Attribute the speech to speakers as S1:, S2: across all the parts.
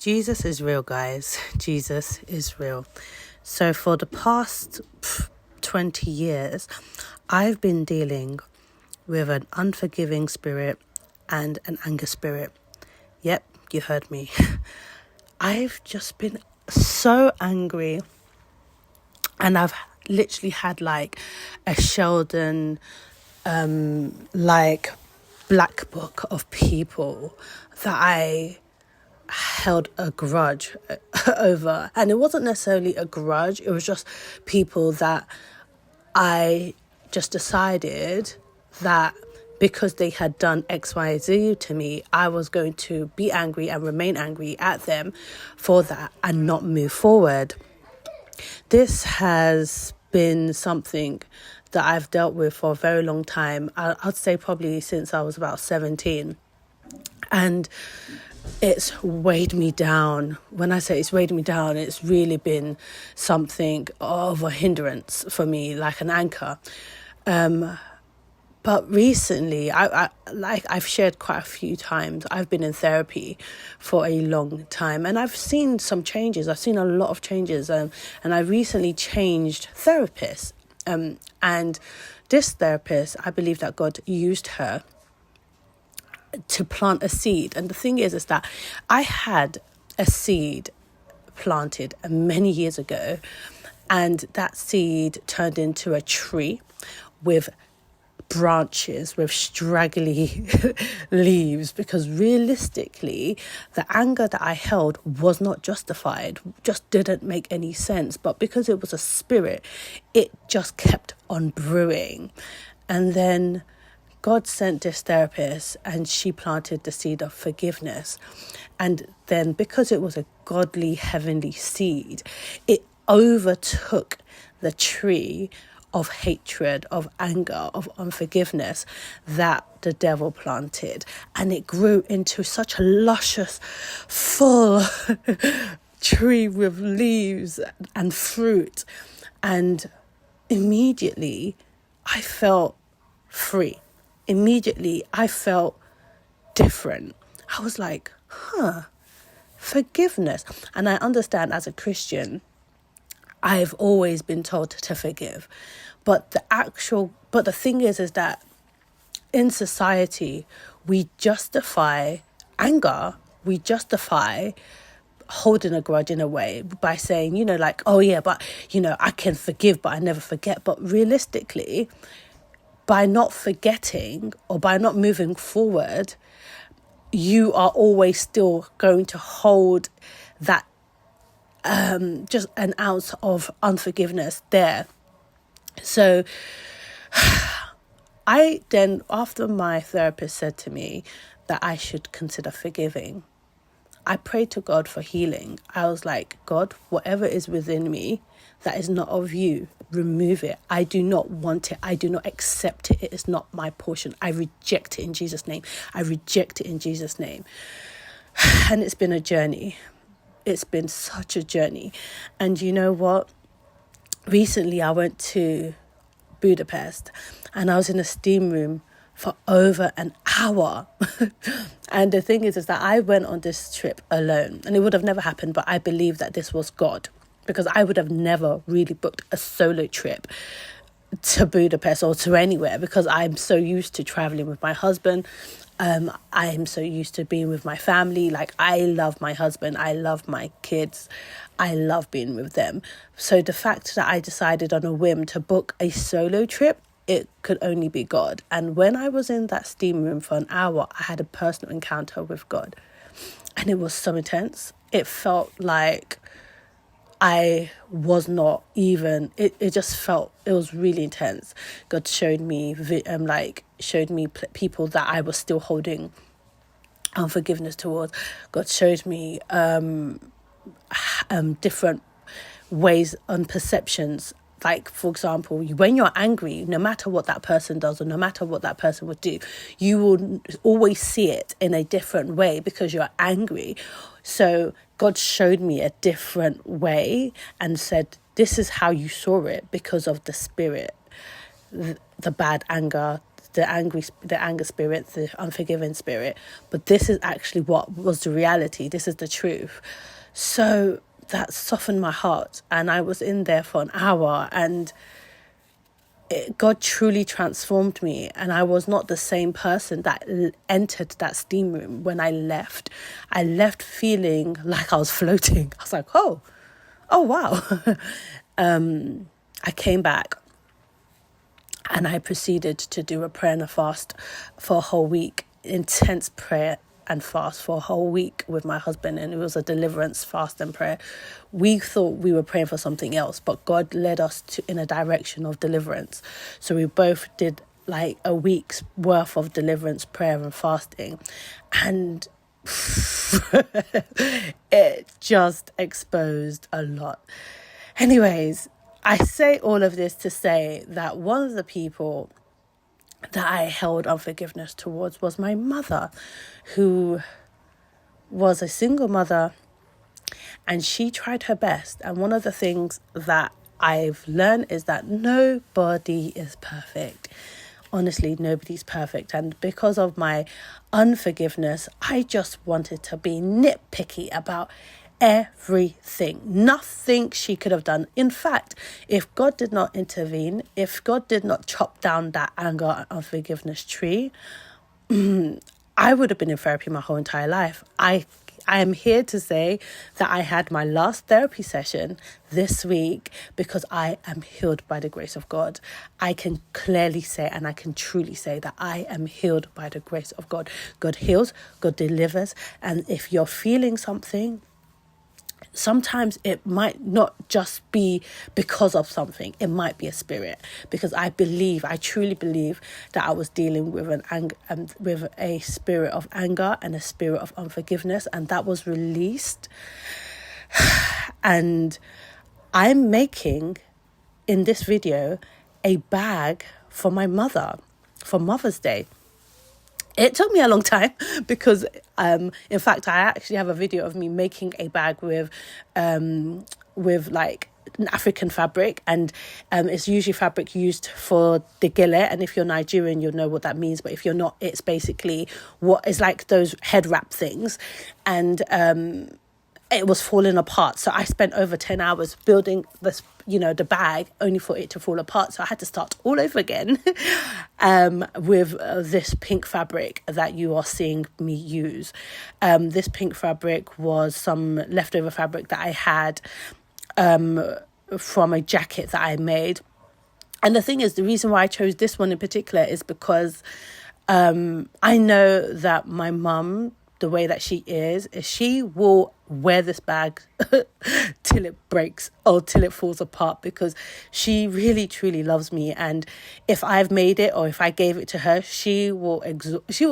S1: Jesus is real, guys. Jesus is real. So for the past 20 years, I've been dealing with an unforgiving spirit and an anger spirit. Yep, you heard me. I've just been so angry, and I've literally had like a Sheldon like black book of people that I held a grudge over. And it wasn't necessarily a grudge, it was just people that I just decided that because they had done X, Y, Z to me, I was going to be angry and remain angry at them for that and not move forward. This has been something that I've dealt with for a very long time. I'd say probably since I was about 17. And it's weighed me down. When I say it's weighed me down, it's really been something of a hindrance for me, like an anchor. But recently, I've shared quite a few times, I've been in therapy for a long time, and I've seen some changes. I've seen a lot of changes, and I recently changed therapists. And this therapist, I believe that God used her to plant a seed. And the thing is that I had a seed planted many years ago, and that seed turned into a tree with branches, with straggly leaves, because realistically the anger that I held was not justified, just didn't make any sense. But because it was a spirit, it just kept on brewing. And then God sent this therapist, and she planted the seed of forgiveness. And then because it was a godly, heavenly seed, it overtook the tree of hatred, of anger, of unforgiveness that the devil planted. And it grew into such a luscious, full tree with leaves and fruit. And immediately I felt free. Immediately I felt different. I was like, forgiveness. And I understand, as a Christian, I've always been told to forgive. But the thing is that in society, we justify anger, we justify holding a grudge in a way by saying, oh yeah, but, I can forgive, but I never forget. But realistically, by not forgetting or by not moving forward, you are always still going to hold that just an ounce of unforgiveness there. So I then, after my therapist said to me that I should consider forgiving, I prayed to God for healing. I was like, God, whatever is within me that is not of you, remove it. I do not want it. I do not accept it. It is not my portion. I reject it in Jesus' name. I reject it in Jesus' name. And it's been a journey. It's been such a journey. And you know what? Recently, I went to Budapest, and I was in a steam room for over an hour. And the thing is that I went on this trip alone, and it would have never happened, but I believe that this was God, because I would have never really booked a solo trip to Budapest or to anywhere, because I'm so used to traveling with my husband. I'm so used to being with my family. Like, I love my husband. I love my kids. I love being with them. So the fact that I decided on a whim to book a solo trip, it could only be God. And when I was in that steam room for an hour, I had a personal encounter with God. And it was so intense. It felt like I was not even, it just felt, it was really intense. God showed me, people that I was still holding unforgiveness towards. God showed me different ways and perceptions. Like, for example, when you're angry, no matter what that person does or no matter what that person would do, you will always see it in a different way because you're angry. So God showed me a different way and said, this is how you saw it because of the spirit, the bad anger, the anger spirit, the unforgiving spirit. But this is actually what was the reality. This is the truth. So that softened my heart, and I was in there for an hour, and God truly transformed me, and I was not the same person that entered that steam room when I left. I left feeling like I was floating. I was like, oh wow. I came back, and I proceeded to do a prayer and a fast for a whole week, intense prayer and fast for a whole week with my husband, and it was a deliverance fast and prayer. We thought we were praying for something else, but God led us in a direction of deliverance. So we both did like a week's worth of deliverance prayer and fasting, and it just exposed a lot. Anyways, I say all of this to say that one of the people that I held unforgiveness towards was my mother, who was a single mother, and she tried her best. And one of the things that I've learned is that nobody is perfect. Honestly, nobody's perfect. And because of my unforgiveness, I just wanted to be nitpicky about everything. Nothing she could have done. In fact, if God did not intervene, if God did not chop down that anger and unforgiveness tree, I would have been in therapy my whole entire life. I am here to say that I had my last therapy session this week because I am healed by the grace of God. I can clearly say, and I can truly say, that I am healed by the grace of God. God heals, God delivers. And if you're feeling something, sometimes it might not just be because of something. It might be a spirit, because I truly believe that I was dealing with with a spirit of anger and a spirit of unforgiveness, and that was released. And I'm making in this video a bag for my mother for Mother's Day. It took me a long time because, in fact, I actually have a video of me making a bag with like an African fabric, and it's usually fabric used for the gele. And if you're Nigerian, you'll know what that means. But if you're not, it's basically what is like those head wrap things, and it was falling apart. So I spent over 10 hours building this, the bag, only for it to fall apart. So I had to start all over again with this pink fabric that you are seeing me use. This pink fabric was some leftover fabric that I had from a jacket that I made. And the thing is, the reason why I chose this one in particular is because I know that my mum, the way that she is she will wear this bag till it breaks or till it falls apart, because she really truly loves me. And if I've made it or if I gave it to her, she will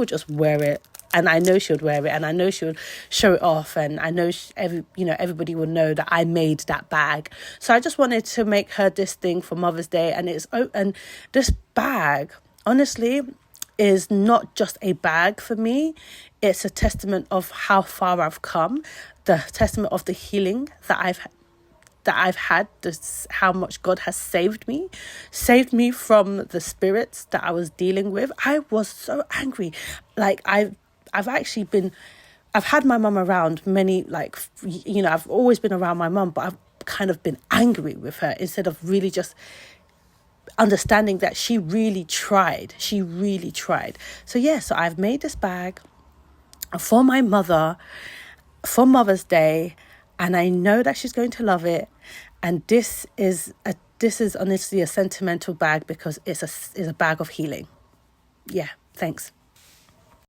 S1: just wear it. And I know she would wear it, and I know she would show it off, and I know everybody will know that I made that bag. So I just wanted to make her this thing for Mother's Day, and this bag, honestly, is not just a bag for me. It's a testament of how far I've come, the testament of the healing that I've had, how much God has saved me from the spirits that I was dealing with. I was so angry. Like I've had my mum around I've always been around my mum, but I've kind of been angry with her instead of really just understanding that she really tried. So I've made this bag for my mother for Mother's Day, and I know that she's going to love it. And this is honestly a sentimental bag because it's a bag of healing. Yeah, thanks.